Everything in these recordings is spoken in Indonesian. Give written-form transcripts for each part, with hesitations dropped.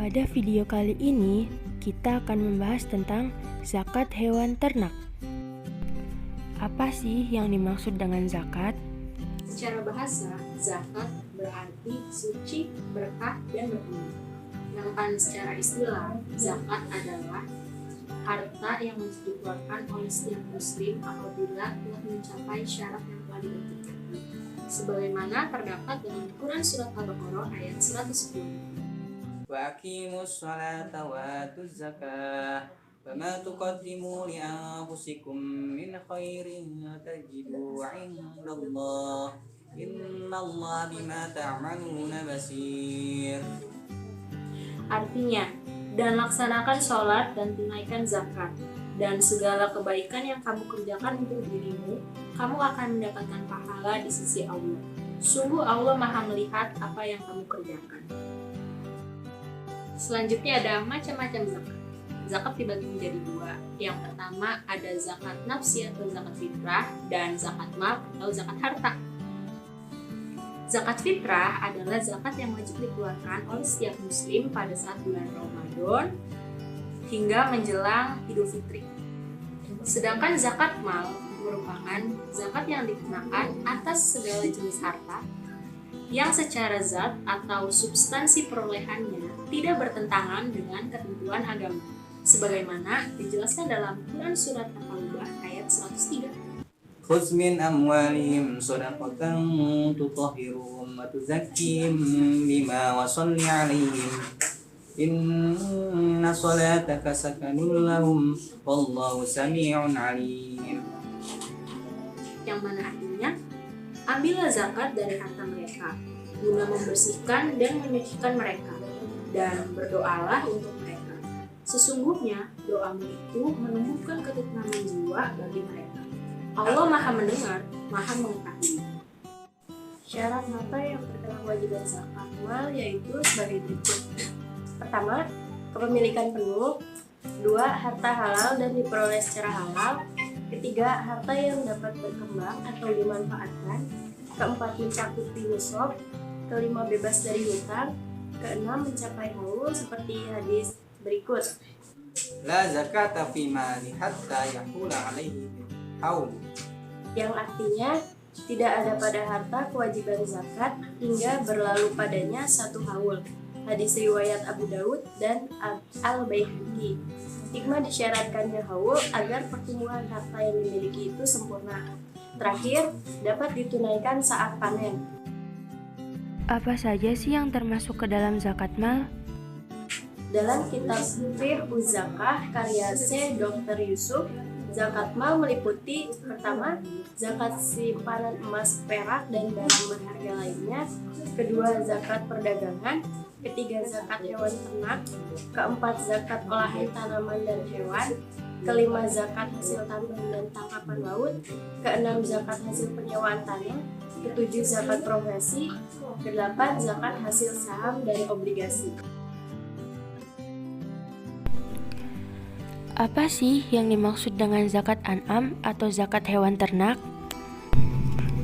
Pada video kali ini, kita akan membahas tentang zakat hewan ternak. Apa sih yang dimaksud dengan zakat? Secara bahasa, zakat berarti suci, berkah, dan berkah. Sedangkan secara istilah, zakat adalah harta yang mesti dikeluarkan oleh setiap muslim apabila telah mencapai syarat yang telah ditentukan. Sebagaimana terdapat dalam Quran Surat Al-Baqarah ayat 110. وأقيموا الصلاة وآتوا الزكاة وما تقدموا لأنفسكم من خير تجدوه عند الله إن الله بما تعملون بصير. Artinya, dan laksanakan sholat dan tunaikan zakat, dan segala kebaikan yang kamu kerjakan untuk dirimu, kamu akan mendapatkan pahala di sisi Allah. Sungguh Allah Maha melihat apa yang kamu kerjakan. Selanjutnya ada macam-macam zakat. Zakat dibagi menjadi dua. Yang pertama ada zakat nafsi atau zakat fitrah dan zakat mal atau zakat harta. Zakat fitrah adalah zakat yang wajib dikeluarkan oleh setiap muslim pada saat bulan Ramadan hingga menjelang Idul Fitri. Sedangkan zakat mal merupakan zakat yang dikenakan atas segala jenis harta yang secara zat atau substansi perolehannya tidak bertentangan dengan ketentuan agama, sebagaimana dijelaskan dalam Quran Surat At-Taubah ayat 103. خذ من أموالهم صدقة تطهرهم وتزكيهم بما وصل عليهم إن صلاتك سكن لهم والله سميع عليم. Yang mana artinya, ambillah zakat dari harta mereka guna membersihkan dan menyucikan mereka, dan berdoalah untuk mereka. Sesungguhnya doamu itu menumbuhkan ketentraman jiwa bagi mereka. Allah Maha mendengar, Maha mengetahui. Syarat harta yang terkena kewajiban zakat mal yaitu sebagai berikut. Pertama, kepemilikan penuh. Dua, harta halal dan diperoleh secara halal. Ketiga, harta yang dapat berkembang atau dimanfaatkan. Keempat, mencakupi nisab. Kelima, bebas dari hutang. Keenam, mencapai haul seperti hadis berikut. لا زكاة في مال حتى يحول عليه حول. Yang artinya, tidak ada pada harta kewajiban zakat hingga berlalu padanya satu haul. Hadis riwayat Abu Daud dan Al-Baihaqi. Hikmah disyaratkannya haul agar pertumbuhan harta yang dimiliki itu sempurna. Terakhir, dapat ditunaikan saat panen. Apa saja sih yang termasuk ke dalam zakat mal? Dalam kitab Fiqhuz Zakah karya C. Dr. Yusuf, zakat mal meliputi pertama, zakat simpanan emas, perak, dan barang berharga lainnya. Kedua, zakat perdagangan. Ketiga, zakat hewan ternak. Keempat, zakat olahan tanaman dan hewan. Kelima, zakat hasil tambang dan tangkapan laut. Keenam, zakat hasil penyewaan tanah. Ketujuh, zakat profesi. Kedelapan, zakat hasil saham dan obligasi. Apa sih yang dimaksud dengan zakat an'am atau zakat hewan ternak?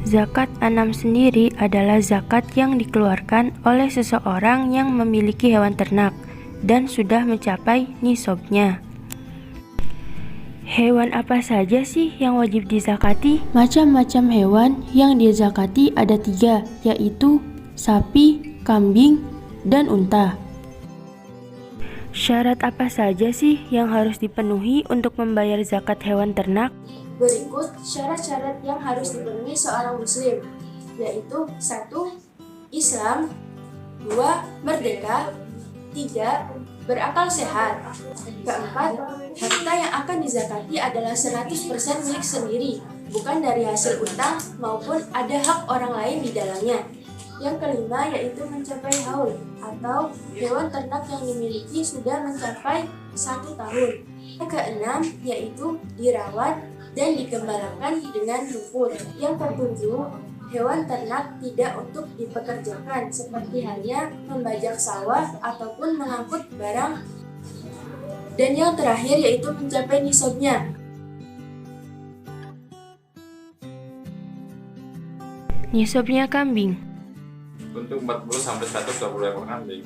Zakat an'am sendiri adalah zakat yang dikeluarkan oleh seseorang yang memiliki hewan ternak dan sudah mencapai nisabnya. Hewan apa saja sih yang wajib dizakati? Macam-macam hewan yang dizakati ada 3, yaitu sapi, kambing, dan unta. Syarat apa saja sih yang harus dipenuhi untuk membayar zakat hewan ternak? Berikut syarat-syarat yang harus dipenuhi seorang muslim, yaitu 1. Islam. 2. Merdeka. 3. Berakal sehat. Keempat, harta yang akan dizakati adalah 100% milik sendiri, bukan dari hasil utang maupun ada hak orang lain di dalamnya. Yang kelima yaitu mencapai haul atau hewan ternak yang dimiliki sudah mencapai 1 tahun. Yang keenam yaitu dirawat dan digembalakan dengan rumput. Yang ketujuh, hewan ternak tidak untuk dipekerjakan seperti halnya membajak sawah ataupun mengangkut barang. Dan yang terakhir yaitu mencapai nisabnya. Nisabnya kambing. Untuk 40 sampai 120 ekor kambing.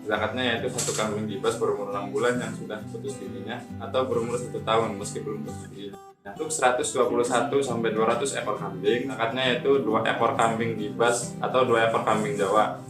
zakatnya yaitu 1 kambing gibas berumur 6 bulan yang sudah putus giginya atau berumur 1 tahun meski belum putus giginya. Untuk 121 sampai 200 ekor kambing, zakatnya yaitu 2 ekor kambing gibas atau 2 ekor kambing Jawa.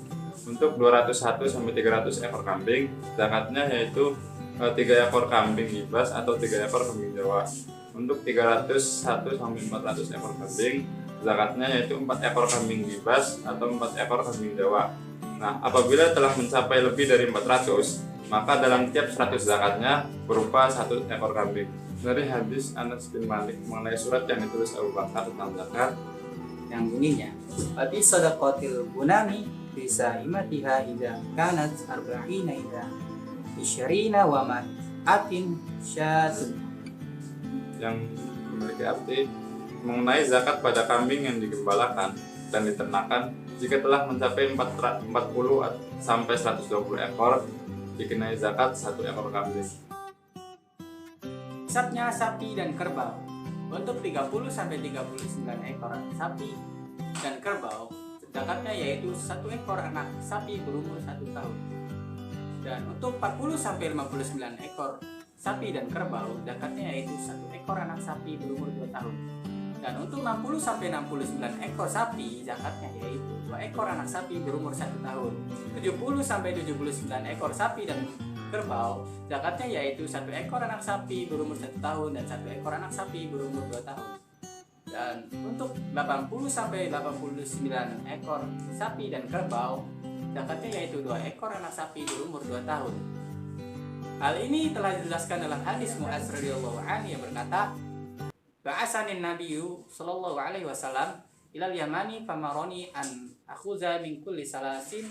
Untuk 201 sampai 300 ekor kambing, zakatnya yaitu 3 ekor kambing gibas atau 3 ekor kambing Jawa. Untuk 301 sampai 400 ekor kambing, zakatnya yaitu 4 ekor kambing gibas atau 4 ekor kambing Jawa. Nah, apabila telah mencapai lebih dari 400, maka dalam tiap 100 zakatnya berupa 1 ekor kambing. Dari hadis Anas bin Malik mengenai surat yang ditulis Abu Bakar tentang zakat yang bunyinya Fati sadaqatil gunami bisa imatiha idza kanat arba'ina idza isyarina wa man atin syatun, yang memiliki arti mengenai zakat pada kambing yang digembalakan dan diternakan jika telah mencapai 40 sampai 120 ekor dikenai zakat 1 ekor kambing. Nisabnya sapi dan kerbau. Untuk 30 sampai 39 ekor sapi dan kerbau, zakatnya yaitu 1 ekor anak sapi berumur 1 tahun. Dan untuk 40 sampai 59 ekor sapi dan kerbau, zakatnya yaitu 1 ekor anak sapi berumur 2 tahun. Dan untuk 60 sampai 69 ekor sapi, zakatnya yaitu 2 ekor anak sapi berumur 1 tahun. 70 sampai 79 ekor sapi dan kerbau, zakatnya yaitu 1 ekor anak sapi berumur 1 tahun dan 1 ekor anak sapi berumur 2 tahun. Dan untuk 80 sampai 89 ekor sapi dan kerbau, zakatnya yaitu 2 ekor anak sapi berumur 2 tahun. Hal ini telah dijelaskan dalam hadis Mu'adz radhiyallahu anhu yang berkata, Ba'asanin Nabiyyu sallallahu alaihi wasallam ilal Yamani famaroni an akhuza min kulli salasin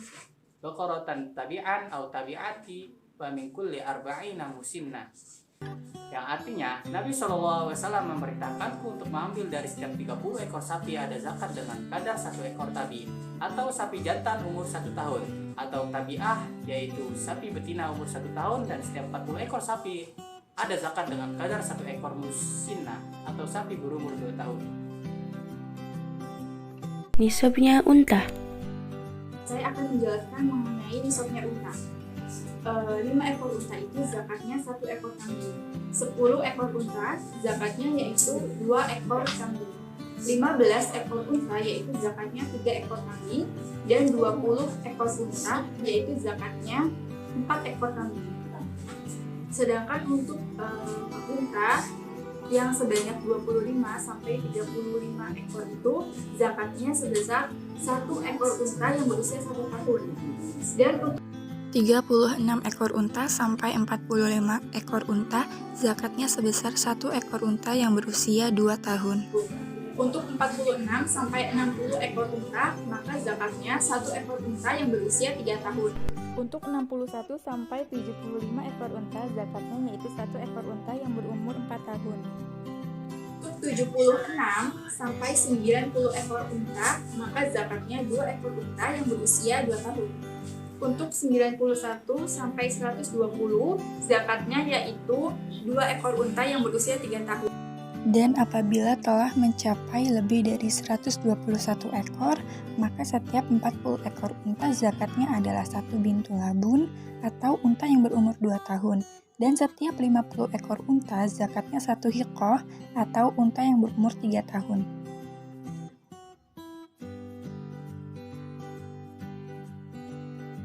baqaratan tabi'an aw tabi'ati wa min kulli arba'ina musinna. Yang artinya, Nabi sallallahu alaihi wasallam memerintahkanku untuk mengambil dari setiap 30 ekor sapi ada zakat dengan kadar 1 ekor tabi atau sapi jantan umur 1 tahun atau tabi'ah yaitu sapi betina umur 1 tahun, dan setiap 40 ekor sapi ada zakat dengan kadar 1 ekor musinna atau sapi berumur 2 tahun. Nisabnya unta. Saya akan menjelaskan mengenai nisabnya unta. 5 ekor unta itu zakatnya 1 ekor kambing. 10 ekor unta zakatnya yaitu 2 ekor kambing. 15 ekor unta yaitu zakatnya 3 ekor kambing, dan 20 ekor unta yaitu zakatnya 4 ekor kambing. Sedangkan untuk unta yang sebanyak 25 sampai 35 ekor itu zakatnya sebesar 1 ekor unta yang berusia 1 tahun. Dan untuk 36 ekor unta sampai 45 ekor unta, zakatnya sebesar 1 ekor unta yang berusia 2 tahun. Untuk 46 sampai 60 ekor unta, maka zakatnya 1 ekor unta yang berusia 3 tahun. Untuk 61 sampai 75 ekor unta, zakatnya yaitu 1 ekor unta yang berumur 4 tahun. Untuk 76 sampai 90 ekor unta, maka zakatnya 2 ekor unta yang berusia 2 tahun. Untuk 91 sampai 120, zakatnya yaitu 2 ekor unta yang berusia 3 tahun. Dan apabila telah mencapai lebih dari 121 ekor, maka setiap 40 ekor unta zakatnya adalah 1 bintu labun atau unta yang berumur 2 tahun. Dan setiap 50 ekor unta zakatnya 1 hiqoh atau unta yang berumur 3 tahun.